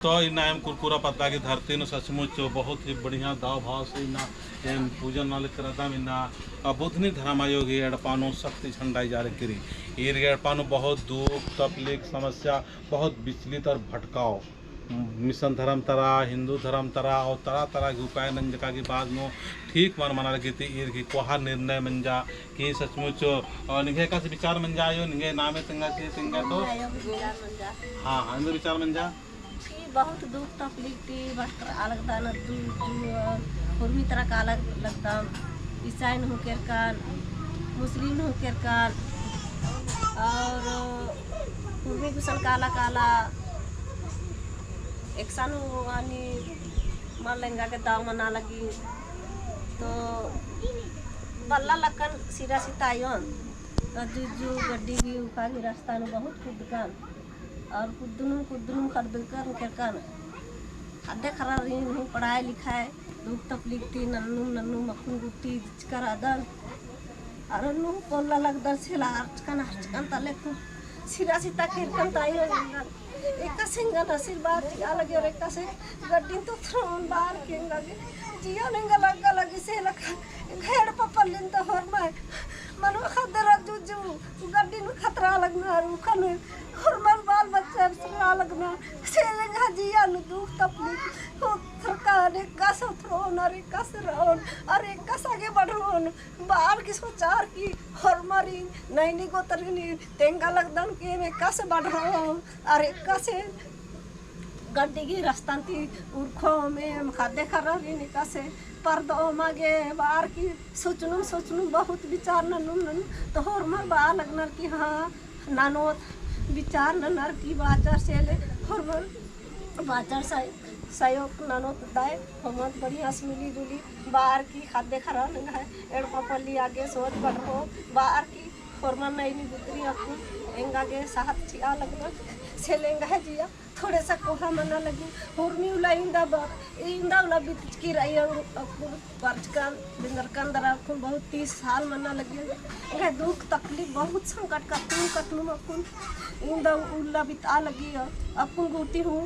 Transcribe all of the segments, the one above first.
तो इना एम कुरकुरा पत्ता की धरती न सचमुच बहुत ही बढ़िया दाव भाव से इना एम पूजन नाल करदम इना बुधनी धर्मयोगी एडपानो शक्ति झंडा जा करी ईर एडपानो बहुत दुख तकलीफ समस्या बहुत विचलित और भटकाव मिशन धर्म तरा हिंदू धर्म तरा और तरह तरह के उपाय नंजका की बाद में ठीक मन मना लगी थी ईर की कोहा निर्णय मंजा कि सचमुच निघे का से विचार मंजा आयो निघे नामे तंगा से तंगा तो हाँ हाँ विचार मंजा बहुत दुख तकलीफ थी लगता न पूर्वी तरह का अलग लगता ईसाई न होकर कान मुस्लिम न होकर कान और पूर्वी कुशन काला काला एक सान वानी मार लहंगा के दाव मना लगी तो बल्ला लकन सिरा सितायन तो जुजू गड्डी भी उखा की रास्ता में बहुत खुदकान और कुद्दुनुम खरीद कर खाद्य खरा रही नहीं पढ़ाई लिखाए दुख तकलीफ थी नन्नू नन्नू मखन गुट्टी कर अदन और नन्नू पोला लग दर से हचकन तले खूब सिरा सीता खेरकन ताई एक सिंगल आशीर्वाद जिया लगे और एक से गड्डी तो थ्रोन बाहर के लगे जिया नहीं लगी से लगा घेड़ पपलिन तो हर में मनो खतरा जुजू गड्डी में खतरा लगना रुकन और मन बाल बच्चा खतरा लगना से लगा जिया न दुख तकलीफ हो सरकार एक का सथरोन और एक का सरोन और एक का आगे बढ़ोन बाल की सोचार की और मरी नहीं को तरनी तेंगा लगदन के में का से बढ़ो और एक का से गड्डी की रास्तांती उर्खो में खाद्य खरा निका से पर्दो मागे बाहर की सोचनू बहुत विचार ननु तो होर मर बा लगना कि हाँ नानो विचार ननर की बाचार से ले होर मर बाचार सहयोग नानो दाए हम बढ़िया से मिली जुली बाहर की खाद्य खरा लगा है एड़ पपली आगे सोच बढ़ हो बाहर की होरमन नहीं गुतरी अकू एंगा के साथ छिया लगना से लेंगा है जिया थोड़े सा कोहा मना लगी हुरमी उला इंदा उला बीत की रही वर्ष का बिंदर का अंदर अकुन बहुत 30 साल मना लगी है दुख तकलीफ बहुत संकट का तुम कटनू अकुन इंदा उला बिता लगी अकुन गुटी हूँ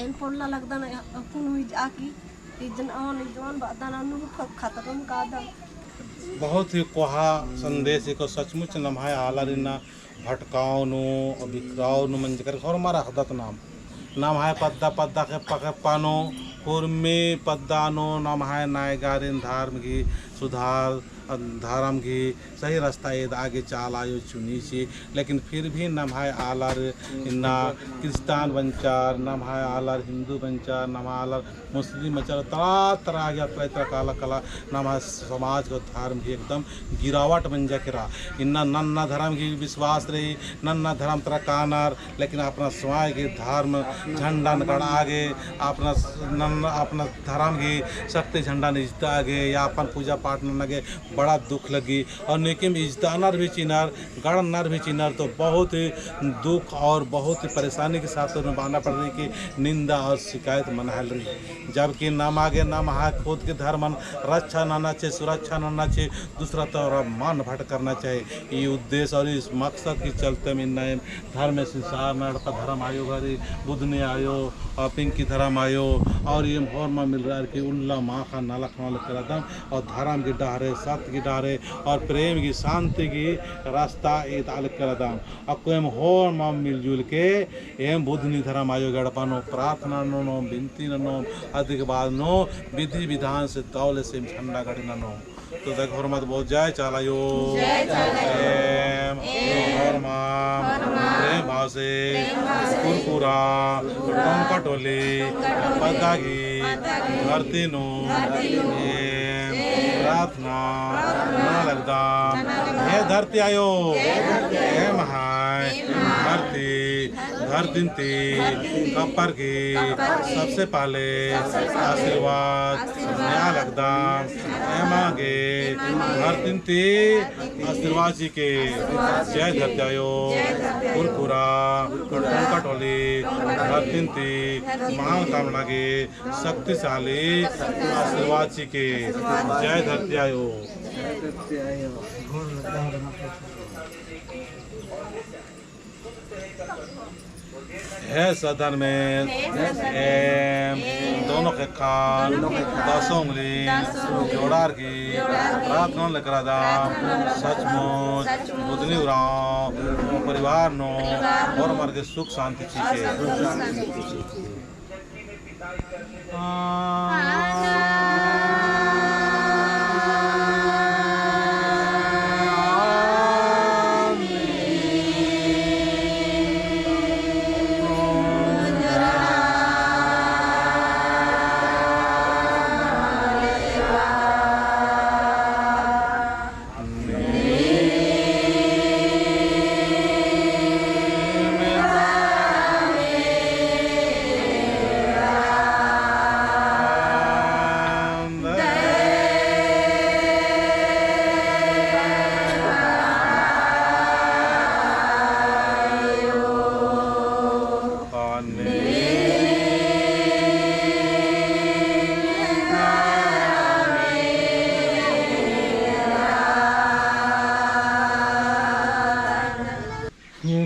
इन पोला लगदा न अकुन हुई जाकी इजन बादाना नु खतरम का दा बहुत ही कोहा संदेश को सचमुच नमाय आलारिना भटकाव नु बिखराव नु मंजकर और मारा हदत नाम है पद्दा पद्दा के पके पानो कुर्मी पद्दानो नाम है नायगारिन धर्म की सुधार धर्म की सही रास्ता ये आगे चाल आयो चुनी सी लेकिन फिर भी नम है आलर इन्ना क्रिस्तान बंचार नम है आलर हिंदू बंचार नम आलर मुस्लिम बंचार तरह तरह गया तरह काला कला नम है समाज को धर्म की एकदम गिरावट बन जा करा इन्ना नन्ना धर्म की विश्वास रही नन्ना धर्म तरह कानार लेकिन अपना समाज के धर्म झंडा नकड़ आगे अपना अपना धर्म की शक्ति झंडा निजता आगे या अपन पूजा पाठ न लगे बड़ा दुख लगी और नेकिम इज्तानर भी चिनार गणनर भी चिनार तो बहुत ही दुख और बहुत ही परेशानी के साथ निभाना पड़ रही कि निंदा और शिकायत मनहल रही जबकि नाम आगे नाम है खुद के धर्म रक्षा नाना चाहिए सुरक्षा नाना चाहिए दूसरा तो मान भट करना चाहिए ये उद्देश्य और इस मकसद के चलते में नए धर्म संसार में धर्म आयो घरी बुधने आयो और पिंकी धर्म आयो और ये भोर में मिल रहा है कि उल्ला माँ का नाला खाना करदम और धर्म की डहरे सत्य की डहरे और प्रेम की शांति की रास्ता ताल करदम और कोई होर माँ मिलजुल के एम बुधनी धर्म आयो गड़पानो प्रार्थना नो बिनती नो अधिक बाद नो विधि विधान से तौले से ठंडा गड़ी नो तो देख और मत बहुत जय चालायो और प्रेम भाव से कुरकुरा टोली पदागी धरती नो प्रार्थना लगदा हे धरती आयो हे महाय धरती धरती कपर की सबसे पहले आशीर्वाद नया लगदा हे मांगे धरती आशीर्वाद जी के जय धरती आयो कुरकुरा टोली धरती महान कामना के शक्तिशाली आशीर्वाद जी के जय धरती आयो है सदन में एम दोनों के कान दसों उंगली जोड़ार की प्रार्थना लेकर दाम सचमुच बुद्धनी उराव परिवार नो और मर के सुख शांति चीज़े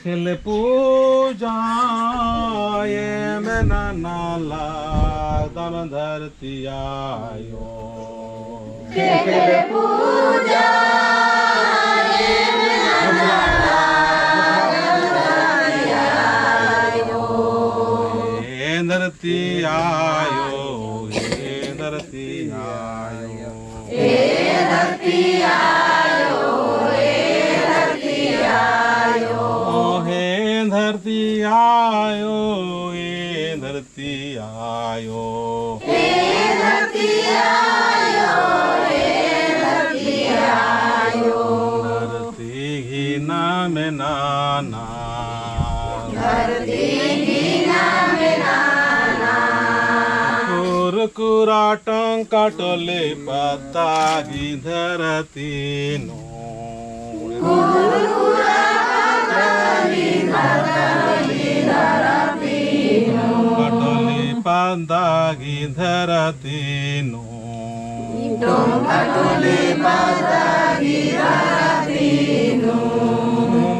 खिल पूजा ये में नाला दम धरती आयो खिल पूजा ये में नाला ये धरती आयो ये धरती आयो ये धरती आयो धरती आयो ये धरती आयो ये धरती आयो ये धरती आयो धरती ही नाम नाना धरती ही नाम नाना कुराटं काटले पत्ता की धरती नो कटली पांदागी धरती नो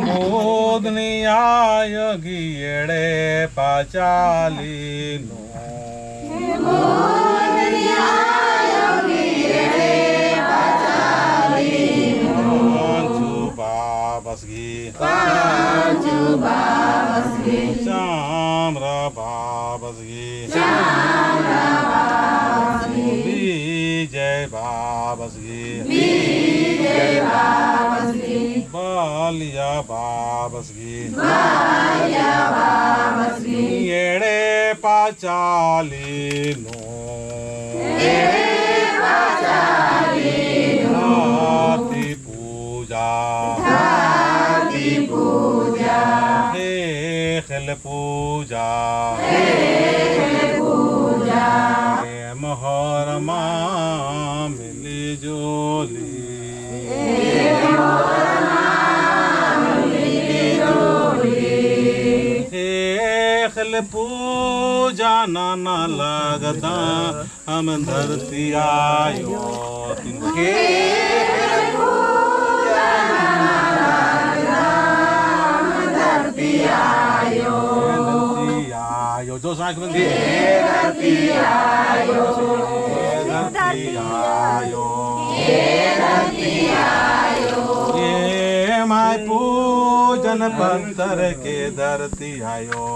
मोदनी आय गियड़े पाचाली नो Chamra Babasgi Vijay Babasgi Balya Babasgi Yede Pachali no Dhati Puja खिल पूजा मोहरमा मिली जोली खिल पूजा नाना लगता हम धरती आयो आयो जो साख में धरती आयो ये माय पूजन पंतर के धरती आयो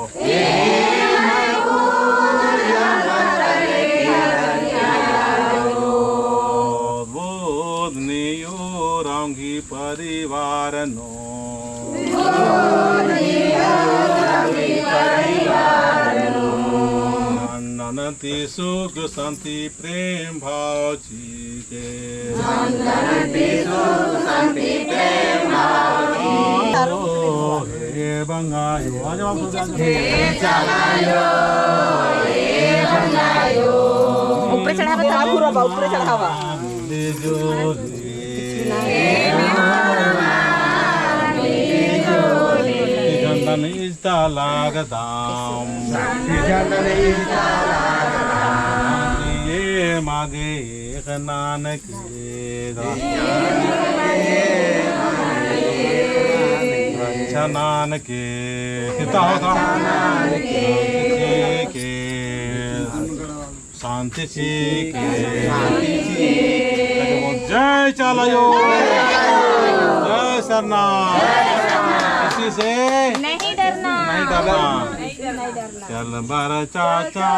बोधनियो रंगी परिवार नो अनंति सुख शांति प्रेम भाव जी के हे बंगायो ऊपर चढ़ावा पूरा ऊपर चढ़ावा चंदन इस्ता लागदाम ये मागे एक नानक अच्छा नानके कितना होता शांति के जय चलायो जय सरनाथ किसी से नहीं डरना नहीं डरना चल बार चाचा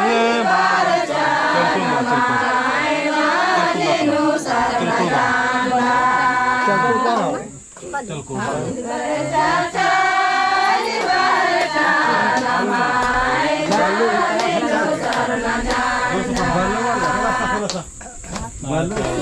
ये बार चल चल